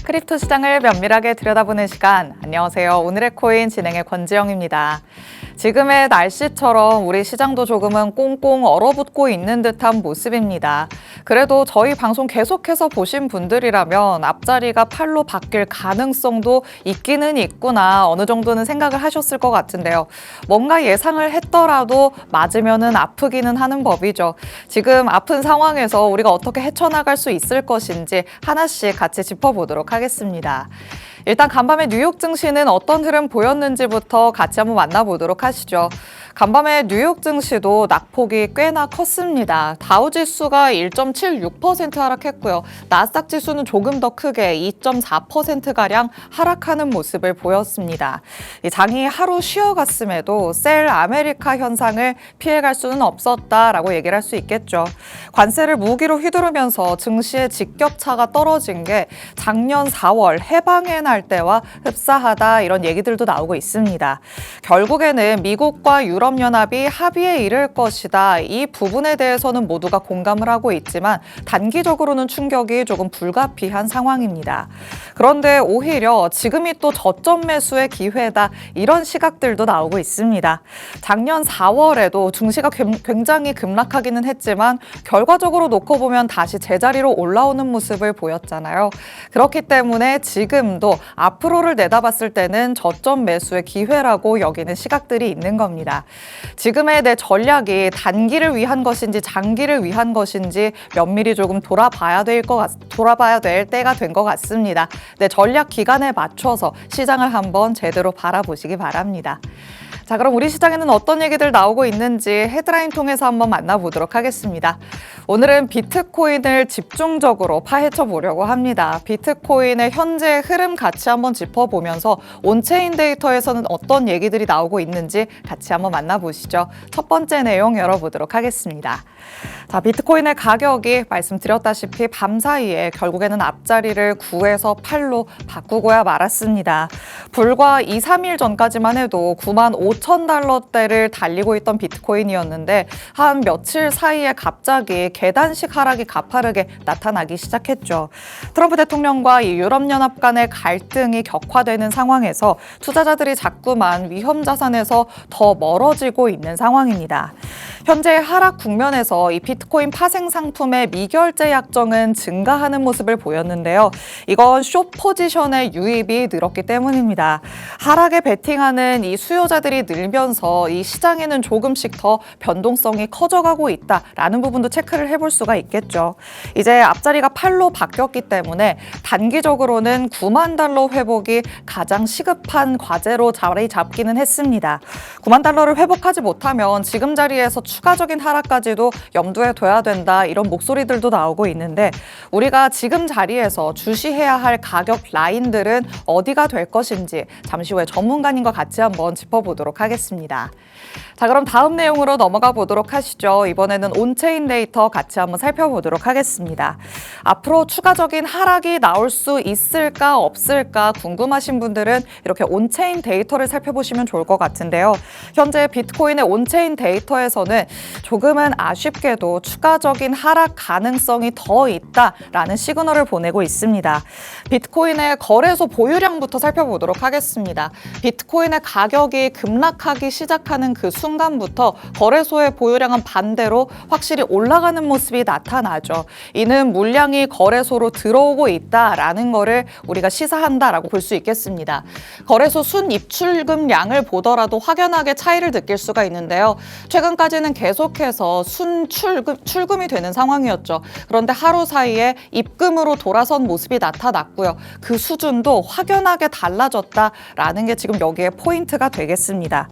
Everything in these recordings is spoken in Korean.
크립토 시장을 면밀하게 들여다보는 시간. 안녕하세요. 오늘의 코인 진행의 권지영입니다. 지금의 날씨처럼 우리 시장도 조금은 꽁꽁 얼어붙고 있는 듯한 모습입니다. 그래도 저희 방송 계속해서 보신 분들이라면 앞자리가 팔로 바뀔 가능성도 있기는 있구나 어느 정도는 생각을 하셨을 것 같은데요. 뭔가 예상을 했더라도 맞으면은 아프기는 하는 법이죠. 지금 아픈 상황에서 우리가 어떻게 헤쳐나갈 수 있을 것인지 하나씩 같이 짚어보도록 하겠습니다. 일단 간밤에 뉴욕 증시는 어떤 흐름 보였는지부터 같이 한번 만나보도록 하시죠. 간밤에 뉴욕 증시도 낙폭이 꽤나 컸습니다. 다우 지수가 1.76% 하락했고요. 나스닥 지수는 조금 더 크게 2.4%가량 하락하는 모습을 보였습니다. 이 장이 하루 쉬어갔음에도 셀 아메리카 현상을 피해갈 수는 없었다라고 얘기를 할 수 있겠죠. 관세를 무기로 휘두르면서 증시의 직격차가 떨어진 게 작년 4월 해방의 날 때와 흡사하다 이런 얘기들도 나오고 있습니다. 결국에는 미국과 유럽연합이 합의에 이를 것이다. 이 부분에 대해서는 모두가 공감을 하고 있지만 단기적으로는 충격이 조금 불가피한 상황입니다. 그런데 오히려 지금이 또 저점 매수의 기회다. 이런 시각들도 나오고 있습니다. 작년 4월에도 증시가 굉장히 급락하기는 했지만 결과적으로 놓고 보면 다시 제자리로 올라오는 모습을 보였잖아요. 그렇기 때문에 지금도 앞으로를 내다봤을 때는 저점 매수의 기회라고 여기는 시각들이 있는 겁니다. 지금의 내 전략이 단기를 위한 것인지 장기를 위한 것인지 면밀히 조금 돌아봐야 될 때가 된 것 같습니다. 내 전략 기간에 맞춰서 시장을 한번 제대로 바라보시기 바랍니다. 자, 그럼 우리 시장에는 어떤 얘기들 나오고 있는지 헤드라인 통해서 한번 만나보도록 하겠습니다. 오늘은 비트코인을 집중적으로 파헤쳐 보려고 합니다. 비트코인의 현재 흐름 같이 한번 짚어보면서 온체인 데이터에서는 어떤 얘기들이 나오고 있는지 같이 한번 만나보시죠. 첫 번째 내용 열어보도록 하겠습니다. 자, 비트코인의 가격이 말씀드렸다시피 밤 사이에 결국에는 앞자리를 9에서 8로 바꾸고야 말았습니다. 불과 2, 3일 전까지만 해도 95,000달러대를 달리고 있던 비트코인이었는데 한 며칠 사이에 갑자기 계단식 하락이 가파르게 나타나기 시작했죠. 트럼프 대통령과 이 유럽연합 간의 갈등이 격화되는 상황에서 투자자들이 자꾸만 위험 자산에서 더 멀어지고 있는 상황입니다. 현재 하락 국면에서 이 비트코인 파생 상품의 미결제 약정은 증가하는 모습을 보였는데요. 이건 숏 포지션의 유입이 늘었기 때문입니다. 하락에 베팅하는 이 수요자들이 늘면서 이 시장에는 조금씩 더 변동성이 커져가고 있다라는 부분도 체크를 해볼 수가 있겠죠. 이제 앞자리가 8로 바뀌었기 때문에 단기적으로는 9만 달러 회복이 가장 시급한 과제로 자리 잡기는 했습니다. 9만 달러를 회복하지 못하면 지금 자리에서 추가적인 하락까지도 염두에 둬야 된다 이런 목소리들도 나오고 있는데 우리가 지금 자리에서 주시해야 할 가격 라인들은 어디가 될 것인지 잠시 후에 전문가님과 같이 한번 짚어보도록 하겠습니다. 자, 그럼 다음 내용으로 넘어가 보도록 하시죠. 이번에는 온체인 데이터 같이 한번 살펴보도록 하겠습니다. 앞으로 추가적인 하락이 나올 수 있을까 없을까 궁금하신 분들은 이렇게 온체인 데이터를 살펴보시면 좋을 것 같은데요. 현재 비트코인의 온체인 데이터에서는 조금은 아쉽게도 추가적인 하락 가능성이 더 있다라는 시그널을 보내고 있습니다. 비트코인의 거래소 보유량부터 살펴보도록 하겠습니다. 비트코인의 가격이 급락하기 시작하는 그 순간부터 거래소의 보유량은 반대로 확실히 올라가는 모습이 나타나죠. 이는 물량이 거래소로 들어오고 있다라는 거를 우리가 시사한다라고 볼 수 있겠습니다. 거래소 순입출금량을 보더라도 확연하게 차이를 느낄 수가 있는데요. 최근까지는 계속해서 출금이 되는 상황이었죠. 그런데 하루 사이에 입금으로 돌아선 모습이 나타났고요. 그 수준도 확연하게 달라졌다라는 게 지금 여기에 포인트가 되겠습니다.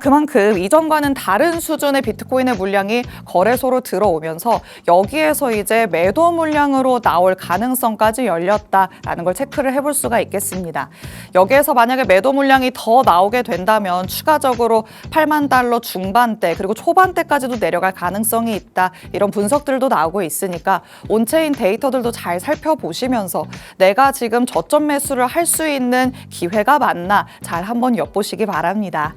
그만큼 이전과는 다른 수준의 비트코인의 물량이 거래소로 들어오면서 여기에서 이제 매도 물량으로 나올 가능성까지 열렸다라는 걸 체크를 해볼 수가 있겠습니다. 여기에서 만약에 매도 물량이 더 나오게 된다면 추가적으로 8만 달러 중반대 그리고 초반대까지도 내려갈 가능성이 있다. 이런 분석들도 나오고 있으니까 온체인 데이터들도 잘 살펴보시면서 내가 지금 저점 매수를 할 수 있는 기회가 맞나 잘 한번 엿보시기 바랍니다.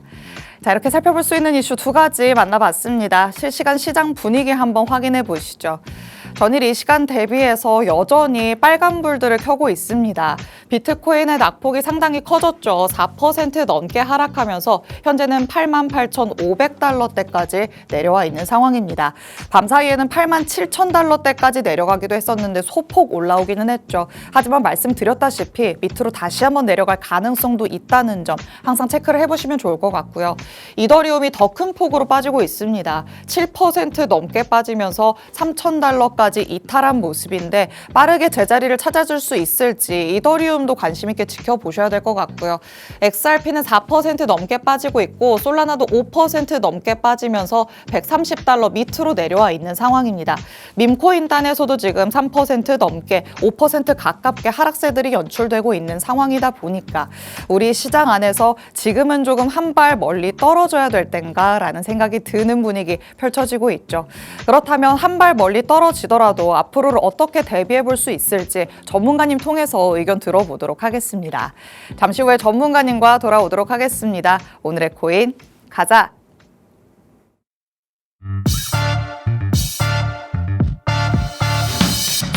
자, 이렇게 살펴볼 수 있는 이슈 두 가지 만나봤습니다. 실시간 시장 분위기 한번 확인해 보시죠. 전일 이 시간 대비해서 여전히 빨간불들을 켜고 있습니다. 비트코인의 낙폭이 상당히 커졌죠. 4% 넘게 하락하면서 현재는 88,500달러대까지 내려와 있는 상황입니다. 밤사이에는 87,000달러대까지 내려가기도 했었는데 소폭 올라오기는 했죠. 하지만 말씀드렸다시피 밑으로 다시 한번 내려갈 가능성도 있다는 점 항상 체크를 해보시면 좋을 것 같고요. 이더리움이 더 큰 폭으로 빠지고 있습니다. 7% 넘게 빠지면서 3,000달러까지 이탈한 모습인데 빠르게 제자리를 찾아줄 수 있을지 이더리움도 관심 있게 지켜보셔야 될 것 같고요. XRP는 4% 넘게 빠지고 있고 솔라나도 5% 넘게 빠지면서 130달러 밑으로 내려와 있는 상황입니다. 밈코인단에서도 지금 3% 넘게 5% 가깝게 하락세들이 연출되고 있는 상황이다 보니까 우리 시장 안에서 지금은 조금 한 발 멀리 떨어져야 될 땐가라는 생각이 드는 분위기 펼쳐지고 있죠. 그렇다면 한 발 멀리 떨어지더라도 앞으로를 어떻게 대비해 볼 수 있을지 전문가님 통해서 의견 들어보도록 하겠습니다. 잠시 후에 전문가님과 돌아오도록 하겠습니다. 오늘의 코인 가자.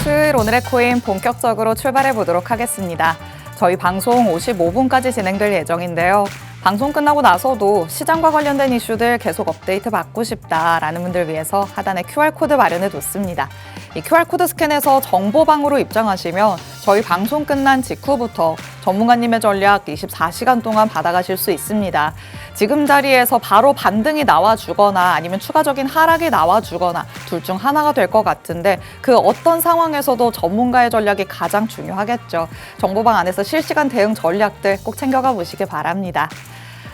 수요일 오늘의 코인 본격적으로 출발해 보도록 하겠습니다. 저희 방송 55분까지 진행될 예정인데요. 방송 끝나고 나서도 시장과 관련된 이슈들 계속 업데이트 받고 싶다라는 분들 위해서 하단에 QR코드 마련해 뒀습니다. 이 QR코드 스캔해서 정보방으로 입장하시면 저희 방송 끝난 직후부터 전문가님의 전략 24시간 동안 받아가실 수 있습니다. 지금 자리에서 바로 반등이 나와주거나 아니면 추가적인 하락이 나와주거나 둘 중 하나가 될 것 같은데 그 어떤 상황에서도 전문가의 전략이 가장 중요하겠죠. 정보방 안에서 실시간 대응 전략들 꼭 챙겨가 보시기 바랍니다.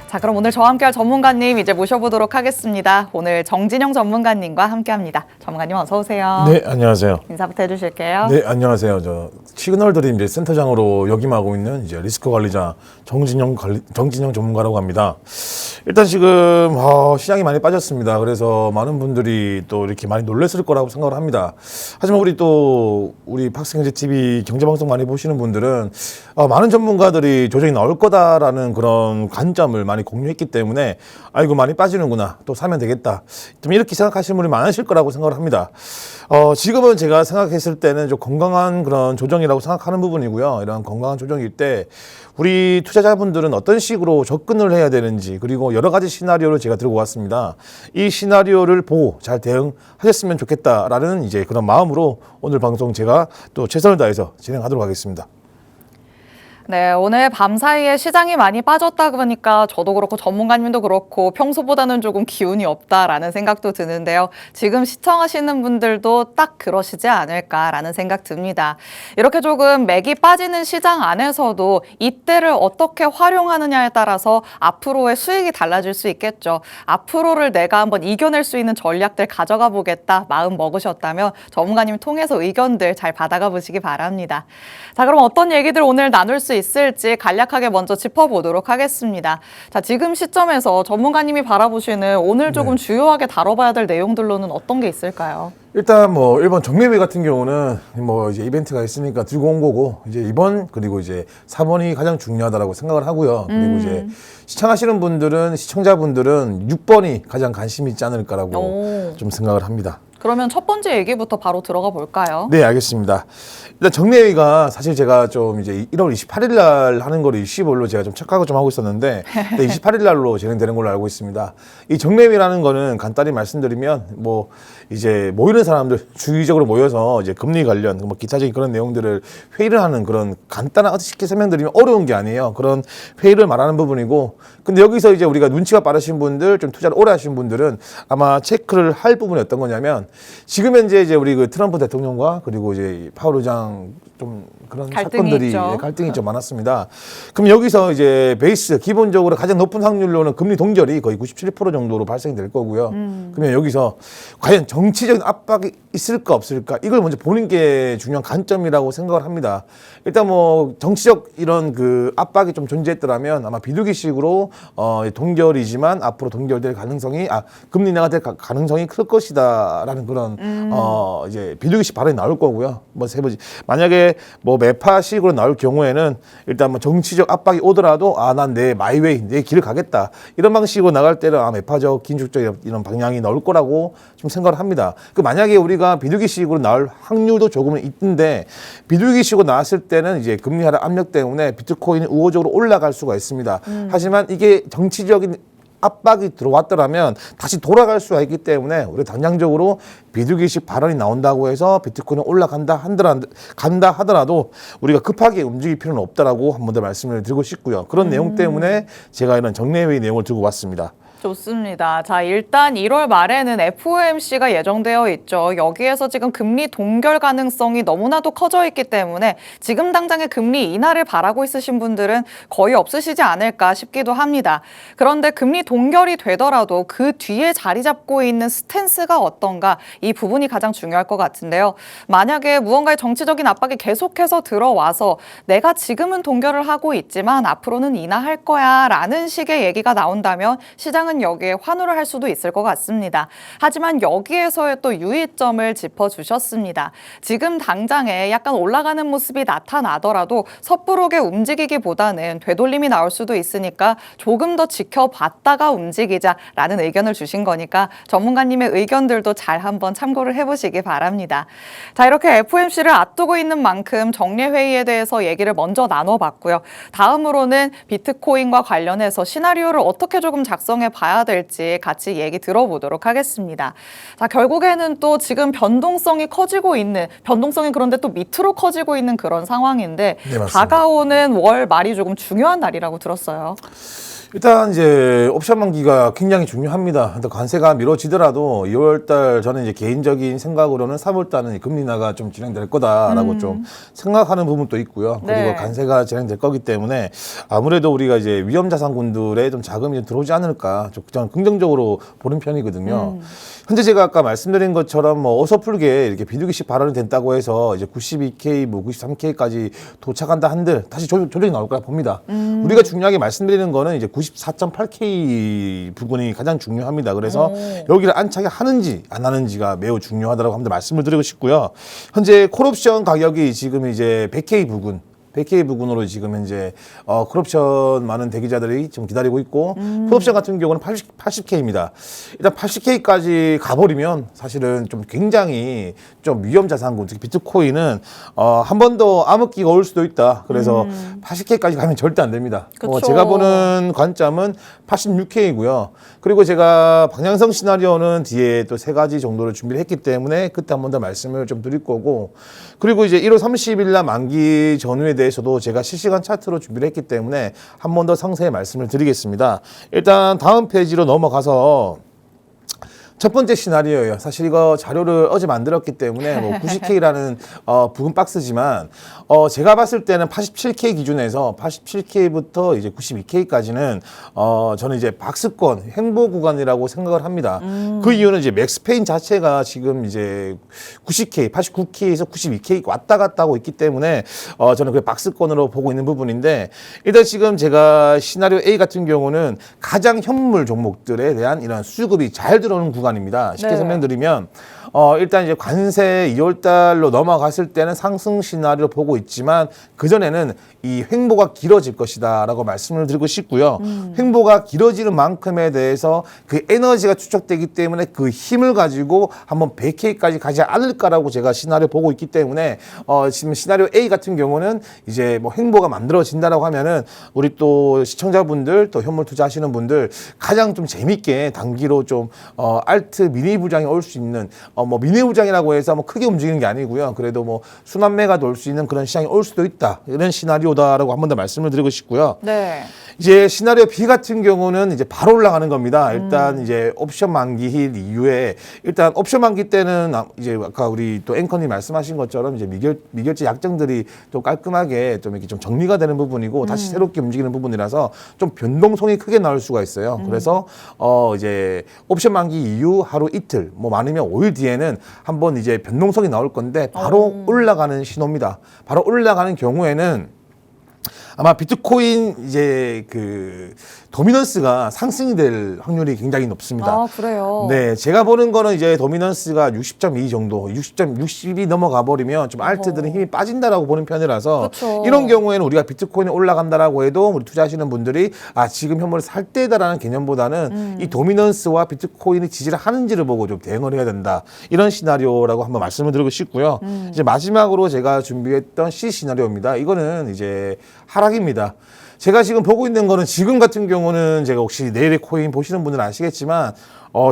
자, 그럼 오늘 저와 함께할 전문가님 이제 모셔보도록 하겠습니다. 오늘 정진영 전문가님과 함께합니다. 전문가님 어서 오세요. 네, 안녕하세요. 인사부터 해주실게요. 네, 안녕하세요. 저 시그널드림 이제 센터장으로 역임하고 있는 이제 리스크 관리자 정진영 전문가라고 합니다. 일단 지금 시장이 많이 빠졌습니다. 그래서 많은 분들이 또 이렇게 많이 놀랐을 거라고 생각을 합니다. 하지만 우리 박스경제 TV 경제방송 많이 보시는 분들은 많은 전문가들이 조정이 나올 거다라는 그런 관점을 많이 공유했기 때문에 아이고 많이 빠지는구나 또 사면 되겠다 좀 이렇게 생각하시는 분이 많으실 거라고 생각을 합니다. 지금은 제가 생각했을 때는 좀 건강한 그런 조정이라고 생각하는 부분이고요. 이런 건강한 조정일 때 우리 투자자분들은 어떤 식으로 접근을 해야 되는지 그리고 여러 가지 시나리오를 제가 들고 왔습니다. 이 시나리오를 보고 잘 대응하셨으면 좋겠다라는 이제 그런 마음으로 오늘 방송 제가 또 최선을 다해서 진행하도록 하겠습니다. 네, 오늘 밤사이에 시장이 많이 빠졌다 보니까 저도 그렇고 전문가님도 그렇고 평소보다는 조금 기운이 없다라는 생각도 드는데요. 지금 시청하시는 분들도 딱 그러시지 않을까라는 생각 듭니다. 이렇게 조금 맥이 빠지는 시장 안에서도 이때를 어떻게 활용하느냐에 따라서 앞으로의 수익이 달라질 수 있겠죠. 앞으로를 내가 한번 이겨낼 수 있는 전략들 가져가 보겠다 마음 먹으셨다면 전문가님 통해서 의견들 잘 받아가 보시기 바랍니다. 자, 그럼 어떤 얘기들 오늘 나눌 수 있을지 간략하게 먼저 짚어보도록 하겠습니다. 자, 지금 시점에서 전문가님이 바라보시는 오늘 조금 주요하게 다뤄봐야 될 내용들로는 어떤 게 있을까요? 일단 일본 정례회 같은 경우는 이제 이벤트가 있으니까 들고 온 거고 이제 2번 그리고 이제 4번이 가장 중요하다라고 생각을 하고요. 그리고 이제 시청하시는 분들은 시청자분들은 6번이 가장 관심이 있지 않을까라고 좀 생각을 합니다. 그러면 첫 번째 얘기부터 바로 들어가 볼까요? 네, 알겠습니다. 일단 정례회가 사실 제가 좀 이제 1월 28일 날 하는 거를 25일로 제가 좀 착각을 좀 하고 있었는데 28일 날로 진행되는 걸로 알고 있습니다. 이 정례회라는 거는 간단히 말씀드리면 이제 모이는 사람들 주기적으로 모여서 이제 금리 관련 기타적인 그런 내용들을 회의를 하는 그런 간단한 쉽게 설명드리면 어려운 게 아니에요. 그런 회의를 말하는 부분이고 근데 여기서 이제 우리가 눈치가 빠르신 분들 좀 투자를 오래 하신 분들은 아마 체크를 할 부분이 어떤 거냐면 지금 현재 이제 우리 그 트럼프 대통령과 그리고 이제 파월 의장 좀 그런 갈등이 좀 많았습니다. 그럼 여기서 이제 베이스 기본적으로 가장 높은 확률로는 금리 동결이 거의 97% 정도로 발생이 될 거고요. 그러면 여기서 과연 정치적인 압박이 있을까 없을까 이걸 먼저 보는 게 중요한 관점이라고 생각을 합니다. 일단 정치적 이런 그 압박이 좀 존재했더라면 아마 비둘기식으로 동결이지만 앞으로 동결될 가능성이 금리 인하가 될 가능성이 클 것이다라는 그런 이제 비둘기식 발언이 나올 거고요. 만약에 매파식으로 나올 경우에는 일단 정치적 압박이 오더라도 난 내 마이웨이 내 길을 가겠다 이런 방식으로 나갈 때는 매파적 긴축적 이런 방향이 나올 거라고 좀 생각을 합니다. 합니다. 그 만약에 우리가 비둘기식으로 나올 확률도 조금은 있는데 비둘기식으로 나왔을 때는 이제 금리 하락 압력 때문에 비트코인이 우호적으로 올라갈 수가 있습니다. 하지만 이게 정치적인 압박이 들어왔더라면 다시 돌아갈 수가 있기 때문에 우리 당장적으로 비둘기식 발언이 나온다고 해서 비트코인이 올라간다 하더라도 우리가 급하게 움직일 필요는 없다라고 한 번 더 말씀을 드리고 싶고요. 그런 내용 때문에 제가 이런 정례회의 내용을 들고 왔습니다. 좋습니다. 자, 일단 1월 말에는 FOMC가 예정되어 있죠. 여기에서 지금 금리 동결 가능성이 너무나도 커져 있기 때문에 지금 당장의 금리 인하를 바라고 있으신 분들은 거의 없으시지 않을까 싶기도 합니다. 그런데 금리 동결이 되더라도 그 뒤에 자리 잡고 있는 스탠스가 어떤가, 이 부분이 가장 중요할 것 같은데요. 만약에 무언가의 정치적인 압박이 계속해서 들어와서 내가 지금은 동결을 하고 있지만 앞으로는 인하할 거야 라는 식의 얘기가 나온다면 시장은 여기에 환호를 할 수도 있을 것 같습니다. 하지만 여기에서의 또 유의점을 짚어주셨습니다. 지금 당장에 약간 올라가는 모습이 나타나더라도 섣부르게 움직이기보다는 되돌림이 나올 수도 있으니까 조금 더 지켜봤다가 움직이자라는 의견을 주신 거니까 전문가님의 의견들도 잘 한번 참고를 해보시기 바랍니다. 자, 이렇게 FOMC를 앞두고 있는 만큼 정례회의에 대해서 얘기를 먼저 나눠봤고요. 다음으로는 비트코인과 관련해서 시나리오를 어떻게 조금 작성해 봐야 될지 같이 얘기 들어보도록 하겠습니다. 자, 결국에는 또 지금 변동성이 그런데 또 밑으로 커지고 있는 그런 상황인데 네, 맞습니다. 다가오는 월 말이 조금 중요한 날이라고 들었어요. 일단 이제 옵션 만기가 굉장히 중요합니다. 관세가 미뤄지더라도 2월달 저는 이제 개인적인 생각으로는 3월달은 금리 인하가 좀 진행될 거다라고 좀 생각하는 부분도 있고요. 그리고 네. 관세가 진행될 거기 때문에 아무래도 우리가 이제 위험 자산군들에 좀 자금이 좀 들어오지 않을까 좀 긍정적으로 보는 편이거든요. 현재 제가 아까 말씀드린 것처럼 뭐 어설프게 이렇게 비둘기식 발언이 됐다고 해서 이제 92K, 뭐 93K까지 도착한다 한들 다시 조정이 나올 거라 봅니다. 우리가 중요하게 말씀드리는 거는 이제 94.8K 부분이 가장 중요합니다. 그래서 여기를 안착이 하는지 안 하는지가 매우 중요하다고 한번 말씀을 드리고 싶고요. 현재 콜옵션 가격이 지금 이제 100K 부근으로 지금 현재 콜옵션 많은 대기자들이 지금 기다리고 있고 풋옵션 같은 경우는 80K입니다. 일단 80K까지 가버리면 사실은 좀 굉장히 좀 위험 자산군, 특히 비트코인은 한 번 더 암흑기가 올 수도 있다. 그래서 80K까지 가면 절대 안 됩니다. 그쵸. 제가 보는 관점은 86K이고요. 그리고 제가 방향성 시나리오는 뒤에 또 3가지 정도를 준비를 했기 때문에 그때 한 번 더 말씀을 좀 드릴 거고, 그리고 이제 1월 30일 날 만기 전후에 대해서도 제가 실시간 차트로 준비를 했기 때문에 한 번 더 상세히 말씀을 드리겠습니다. 일단 다음 페이지로 넘어가서 첫 번째 시나리오예요. 사실 이거 자료를 어제 만들었기 때문에 뭐 90K라는 부분 박스지만 제가 봤을 때는 87K 기준에서 87K부터 이제 92K까지는 저는 이제 박스권 횡보 구간이라고 생각을 합니다. 그 이유는 이제 맥스페인 자체가 지금 이제 90K, 89K에서 92K 왔다 갔다 하고 있기 때문에 저는 그 박스권으로 보고 있는 부분인데, 일단 지금 제가 시나리오 A 같은 경우는 가장 현물 종목들에 대한 이런 수급이 잘 들어오는 구간입니다. 쉽게 네. 설명드리면 일단 이제 관세 2월 달로 넘어갔을 때는 상승 시나리오 보고 있지만 그전에는 이 횡보가 길어질 것이다라고 말씀을 드리고 싶고요. 횡보가 길어지는 만큼에 대해서 그 에너지가 축적되기 때문에 그 힘을 가지고 한번 100K까지 가지 않을까라고 제가 시나리오 보고 있기 때문에 지금 시나리오 A 같은 경우는 이제 뭐 횡보가 만들어진다라고 하면은 우리 또 시청자분들 또 현물 투자하시는 분들 가장 좀 재밌게 단기로 좀 알트 미니 부장이 올 수 있는 뭐 미니 부장이라고 해서 뭐 크게 움직이는 게 아니고요. 그래도 뭐 순환매가 돌 수 있는 그런 시장이 올 수도 있다. 이런 시나리오다라고 한 번 더 말씀을 드리고 싶고요. 네. 이제 시나리오 B 같은 경우는 이제 바로 올라가는 겁니다. 일단 이제 옵션 만기일 이후에 일단 옵션 만기 때는 이제 아까 우리 또 앵커님 말씀하신 것처럼 이제 미결제 약정들이 좀 깔끔하게 좀 이렇게 좀 정리가 되는 부분이고 다시 새롭게 움직이는 부분이라서 좀 변동성이 크게 나올 수가 있어요. 그래서 이제 옵션 만기 이후 하루 이틀 뭐 많으면 5일 뒤에는 한번 이제 변동성이 나올 건데 바로 올라가는 신호입니다. 바로 올라가는 경우에는 아마 비트코인 이제 그 도미넌스가 상승이 될 확률이 굉장히 높습니다. 아, 그래요? 네, 제가 보는 거는 이제 도미넌스가 60.2 정도, 60이 넘어가 버리면 좀 알트들은 힘이 빠진다라고 보는 편이라서 그쵸. 이런 경우에는 우리가 비트코인이 올라간다라고 해도 우리 투자하시는 분들이 지금 현물을 살 때다라는 개념보다는 이 도미넌스와 비트코인이 지지를 하는지를 보고 좀 대응을 해야 된다. 이런 시나리오라고 한번 말씀을 드리고 싶고요. 이제 마지막으로 제가 준비했던 C 시나리오입니다. 이거는 이제 하락입니다. 제가 지금 보고 있는 거는 지금 같은 경우는 제가 혹시 내일의 코인 보시는 분들은 아시겠지만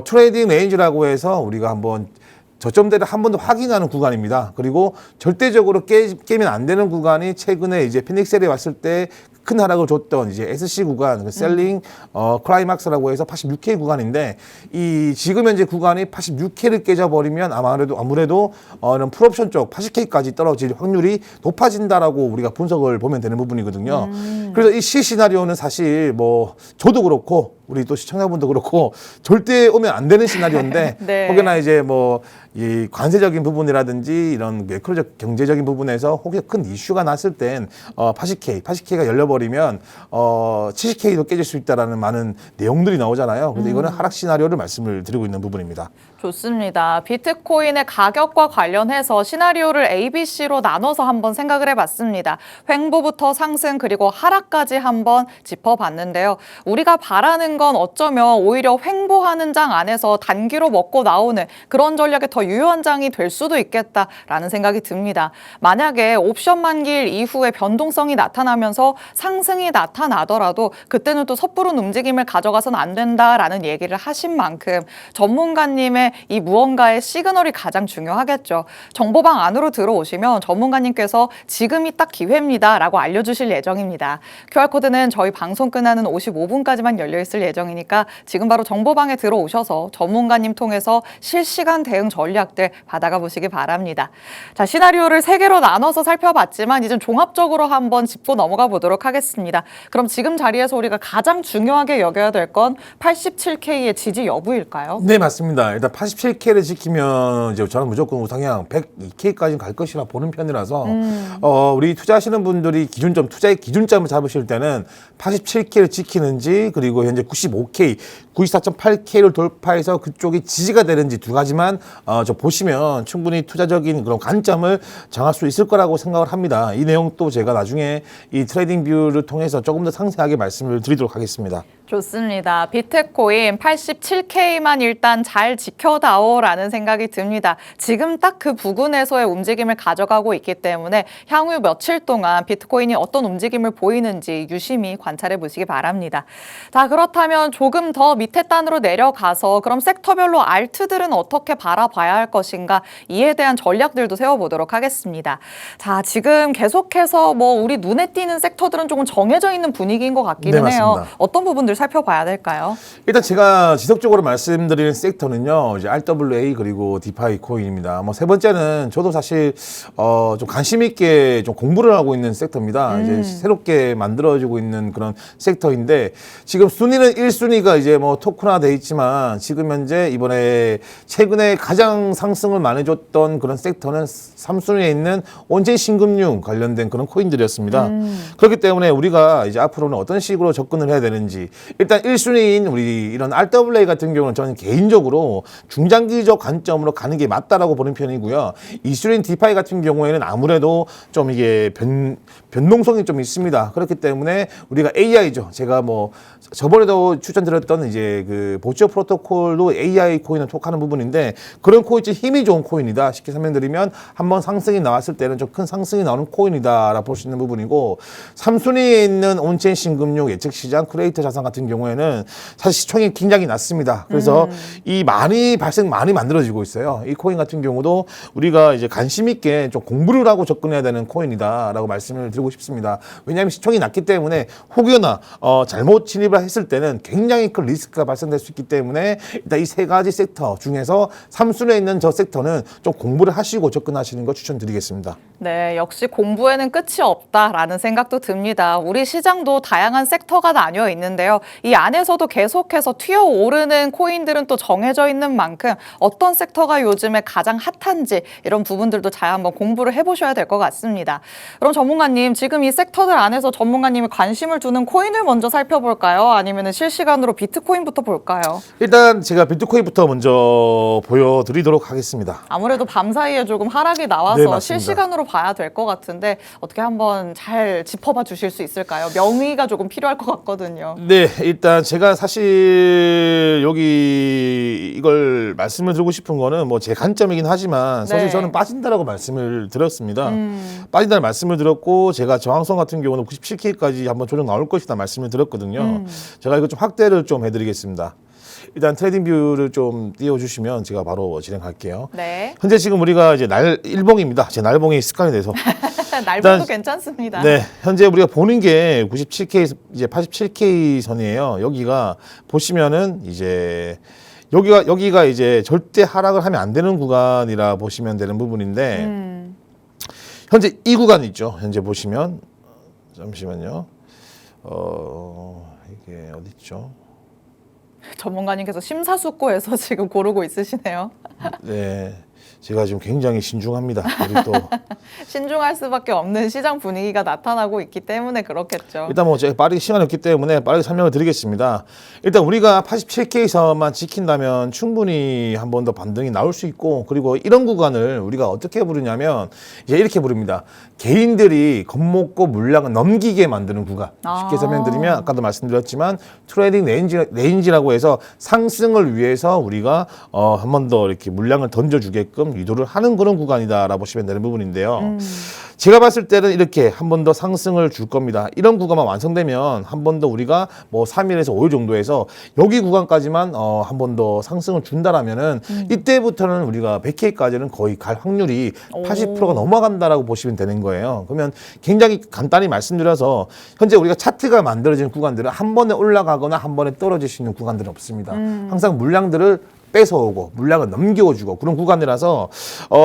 트레이딩 레인지라고 해서 우리가 한번 저점대를 한 번 더 확인하는 구간입니다. 그리고 절대적으로 깨면 안 되는 구간이 최근에 이제 피닉셀에 왔을 때 큰 하락을 줬던 이제 SC 구간, 그 셀링 클라이막스라고 해서 86K 구간인데 이 지금 현재 구간이 86K를 깨져버리면 아무래도 이런 풀옵션 쪽 80K까지 떨어질 확률이 높아진다라고 우리가 분석을 보면 되는 부분이거든요. 그래서 이 C 시나리오는 사실 뭐 저도 그렇고 우리 또 시청자분도 그렇고 절대 오면 안 되는 시나리오인데 네. 혹여나 이제 뭐 이 관세적인 부분이라든지 이런 매크로적 경제적인 부분에서 혹시 큰 이슈가 났을 땐 80K가 열려버리면 70K도 깨질 수 있다라는 많은 내용들이 나오잖아요. 근데 이거는 하락 시나리오를 말씀을 드리고 있는 부분입니다. 좋습니다. 비트코인의 가격과 관련해서 시나리오를 A, B, C로 나눠서 한번 생각을 해봤습니다. 횡보부터 상승 그리고 하락까지 한번 짚어봤는데요. 우리가 바라는 건 어쩌면 오히려 횡보하는 장 안에서 단기로 먹고 나오는 그런 전략이 더 유효한 장이 될 수도 있겠다라는 생각이 듭니다. 만약에 옵션 만기일 이후에 변동성이 나타나면서 상승이 나타나더라도 그때는 또 섣부른 움직임을 가져가서는 안 된다라는 얘기를 하신 만큼 전문가님의 이 무언가의 시그널이 가장 중요하겠죠. 정보방 안으로 들어오시면 전문가님께서 지금이 딱 기회입니다 라고 알려주실 예정입니다. QR코드는 저희 방송 끝나는 55분까지만 열려있을 예정이니까 지금 바로 정보방에 들어오셔서 전문가님 통해서 실시간 대응 전략들 받아가 보시기 바랍니다. 자, 시나리오를 3개로 나눠서 살펴봤지만 이제 종합적으로 한번 짚고 넘어가 보도록 하겠습니다. 그럼 지금 자리에서 우리가 가장 중요하게 여겨야 될 건 87K의 지지 여부일까요? 네, 맞습니다. 일단 87K를 지키면 이제 저는 무조건 우상향 102K까지 갈 것이라 보는 편이라서 우리 투자하시는 분들이 투자의 기준점을 잡으실 때는 87K를 지키는지 그리고 현재 95K, 94.8K를 돌파해서 그쪽이 지지가 되는지 두 가지만 좀 보시면 충분히 투자적인 그런 관점을 정할 수 있을 거라고 생각을 합니다. 이 내용도 제가 나중에 이 트레이딩 뷰를 통해서 조금 더 상세하게 말씀을 드리도록 하겠습니다. 좋습니다. 비트코인 87K만 일단 잘 지켜다오라는 생각이 듭니다. 지금 딱 그 부근에서의 움직임을 가져가고 있기 때문에 향후 며칠 동안 비트코인이 어떤 움직임을 보이는지 유심히 관찰해 보시기 바랍니다. 자, 그렇다면 조금 더 밑에 단으로 내려가서 그럼 섹터별로 알트들은 어떻게 바라봐야 할 것인가 이에 대한 전략들도 세워보도록 하겠습니다. 자, 지금 계속해서 뭐 우리 눈에 띄는 섹터들은 조금 정해져 있는 분위기인 것 같기는 네, 해요. 맞습니다. 어떤 부분들 살펴봐야 될까요? 일단 제가 지속적으로 말씀드리는 섹터는요, 이제 RWA 그리고 디파이 코인입니다. 뭐 세 번째는 저도 사실 좀 관심 있게 좀 공부를 하고 있는 섹터입니다. 이제 새롭게 만들어지고 있는 그런 섹터인데 지금 순위는 1순위가 이제 뭐 토큰화돼 있지만 지금 현재 이번에 최근에 가장 상승을 많이 줬던 그런 섹터는 3순위에 있는 온체인 신금융 관련된 그런 코인들이었습니다. 그렇기 때문에 우리가 이제 앞으로는 어떤 식으로 접근을 해야 되는지 일단 1순위인 우리 이런 RWA 같은 경우는 저는 개인적으로 중장기적 관점으로 가는 게 맞다라고 보는 편이고요. 2순위인 디파이 같은 경우에는 아무래도 좀 이게 변동성이 좀 있습니다. 그렇기 때문에 우리가 AI죠. 제가 뭐 저번에도 추천드렸던 이제 그 보치오 프로토콜도 AI 코인을 톡하는 부분인데 그런 코인이 힘이 좋은 코인이다. 쉽게 설명드리면 한번 상승이 나왔을 때는 좀 큰 상승이 나오는 코인이다라고 볼 수 있는 부분이고 3순위에 있는 온체인 신금융 예측시장 크리에이터 자산 같은 경우에는 사실 시총이 굉장히 낮습니다. 그래서 이 많이 만들어지고 있어요. 이 코인 같은 경우도 우리가 이제 관심 있게 좀 공부를 하고 접근해야 되는 코인이다라고 말씀을 드리고 싶습니다. 왜냐하면 시총이 낮기 때문에 혹여나 잘못 진입을 했을 때는 굉장히 큰 리스크가 발생될 수 있기 때문에 일단 이 세 가지 섹터 중에서 3순위에 있는 저 섹터는 좀 공부를 하시고 접근하시는 거 추천드리겠습니다. 네, 역시 공부에는 끝이 없다라는 생각도 듭니다. 우리 시장도 다양한 섹터가 나뉘어 있는데요. 이 안에서도 계속해서 튀어오르는 코인들은 또 정해져 있는 만큼 어떤 섹터가 요즘에 가장 핫한지 이런 부분들도 잘 한번 공부를 해보셔야 될 것 같습니다. 그럼 전문가님, 지금 이 섹터들 안에서 전문가님이 관심을 두는 코인을 먼저 살펴볼까요? 아니면 실시간으로 비트코인부터 볼까요? 일단 제가 비트코인부터 먼저 보여드리도록 하겠습니다. 아무래도 밤 사이에 조금 하락이 나와서 네, 맞습니다. 실시간으로 봐야 될 것 같은데 어떻게 한번 잘 짚어봐 주실 수 있을까요? 명의가 조금 필요할 것 같거든요. 네, 일단 제가 사실 여기 이걸 말씀을 드리고 싶은 거는 뭐 제 관점이긴 하지만 사실 네. 저는 빠진다라고 말씀을 드렸습니다. 빠진다는 말씀을 드렸고 제가 저항성 같은 경우는 97K까지 한번 조정 나올 것이다 말씀을 드렸거든요. 제가 이거 좀 확대를 좀 해드리겠습니다. 일단 트레이딩 뷰를 좀 띄워주시면 제가 바로 진행할게요. 네. 현재 지금 우리가 이제 일봉입니다. 제 날봉이 습관이 돼서. 날봉도 괜찮습니다. 네, 현재 우리가 보는 게 97K 이제 87K 선이에요. 여기가 보시면은 이제 여기가 이제 절대 하락을 하면 안 되는 구간이라 보시면 되는 부분인데 현재 이 구간 있죠. 현재 보시면 잠시만요. 이게 어디 있죠? 전문가님께서 심사숙고해서 지금 고르고 있으시네요. 네, 제가 지금 굉장히 신중합니다. 우리 또 신중할 수밖에 없는 시장 분위기가 나타나고 있기 때문에 그렇겠죠. 일단 뭐 제가 빠르게 시간이 없기 때문에 빠르게 설명을 드리겠습니다. 일단 우리가 87K선만 지킨다면 충분히 한 번 더 반등이 나올 수 있고, 그리고 이런 구간을 우리가 어떻게 부르냐면 이제 이렇게 부릅니다. 개인들이 겁먹고 물량을 넘기게 만드는 구간. 쉽게 설명드리면 아까도 말씀드렸지만 트레이딩 레인지라고 해서 상승을 위해서 우리가 한 번 더 이렇게 물량을 던져주게끔 유도를 하는 그런 구간이다라고 보시면 되는 부분인데요. 제가 봤을 때는 이렇게 한 번 더 상승을 줄 겁니다. 이런 구간만 완성되면 한 번 더 우리가 뭐 3일에서 5일 정도에서 여기 구간까지만 한 번 더 상승을 준다라면은 이때부터는 우리가 100K까지는 거의 갈 확률이 80%가 넘어간다라고 보시면 되는 거예요. 그러면 굉장히 간단히 말씀드려서 현재 우리가 차트가 만들어진 구간들은 한 번에 올라가거나 한 번에 떨어질 수 있는 구간들은 없습니다. 항상 물량들을 뺏어오고 물량을 넘겨주고 그런 구간이라서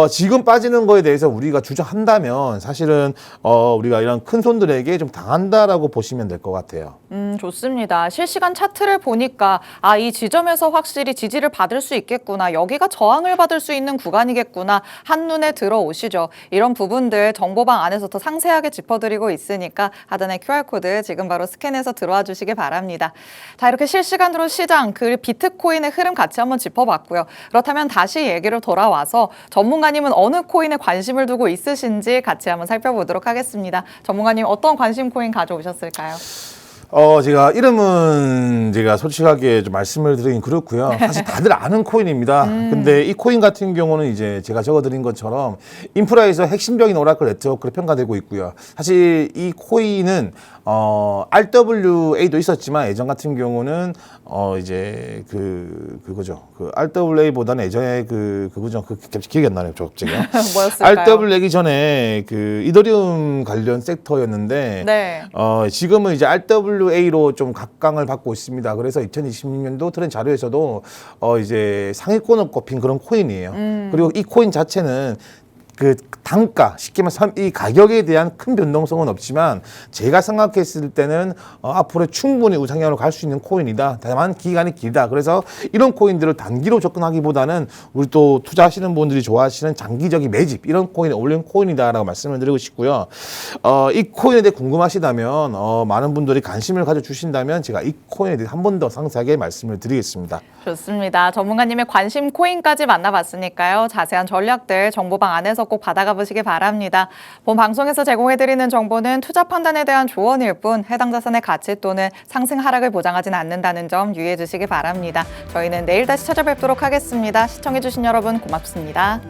지금 빠지는 거에 대해서 우리가 주저한다면 사실은 우리가 이런 큰 손들에게 좀 당한다라고 보시면 될 것 같아요. 좋습니다. 실시간 차트를 보니까 이 지점에서 확실히 지지를 받을 수 있겠구나. 여기가 저항을 받을 수 있는 구간이겠구나. 한눈에 들어오시죠. 이런 부분들 정보방 안에서 더 상세하게 짚어드리고 있으니까 하단의 QR코드 지금 바로 스캔해서 들어와 주시기 바랍니다. 자, 이렇게 실시간으로 시장, 그 비트코인의 흐름 같이 한번 짚어봤고요. 그렇다면 다시 얘기를 돌아와서 전문가님은 어느 코인에 관심을 두고 있으신지 같이 한번 살펴보도록 하겠습니다. 전문가님 어떤 관심 코인 가져오셨을까요? 제가 이름은 제가 솔직하게 좀 말씀을 드리긴 그렇고요. 사실 다들 아는 코인입니다. 근데 이 코인 같은 경우는 이제 제가 적어드린 것처럼 인프라에서 핵심적인 오라클 네트워크로 평가되고 있고요. 사실 이 코인은 RWA도 있었지만 예전 같은 경우는 이제 그거죠. 그 RWA보다는 예전에 그거죠. 기억이 안 나네요. 갑자기. 뭐였을까요? RWA기 전에 그 이더리움 관련 섹터였는데 네. 지금은 이제 RWA로 좀 각광을 받고 있습니다. 그래서 2026년도 트렌드 자료에서도 이제 상위권을 꼽힌 그런 코인이에요. 그리고 이 코인 자체는 그 단가, 쉽게 말해서 이 가격에 대한 큰 변동성은 없지만 제가 생각했을 때는 앞으로 충분히 우상향으로 갈 수 있는 코인이다. 다만 기간이 길다. 그래서 이런 코인들을 단기로 접근하기보다는 우리 또 투자하시는 분들이 좋아하시는 장기적인 매집, 이런 코인에 어울리는 코인이다라고 말씀을 드리고 싶고요. 이 코인에 대해 궁금하시다면 많은 분들이 관심을 가져주신다면 제가 이 코인에 대해 한 번 더 상세하게 말씀을 드리겠습니다. 좋습니다. 전문가님의 관심 코인까지 만나봤으니까요. 자세한 전략들 정보방 안에서 꼭 받아가 보시기 바랍니다. 본 방송에서 제공해드리는 정보는 투자 판단에 대한 조언일 뿐 해당 자산의 가치 또는 상승 하락을 보장하지는 않는다는 점 유의해 주시기 바랍니다. 저희는 내일 다시 찾아뵙도록 하겠습니다. 시청해주신 여러분 고맙습니다.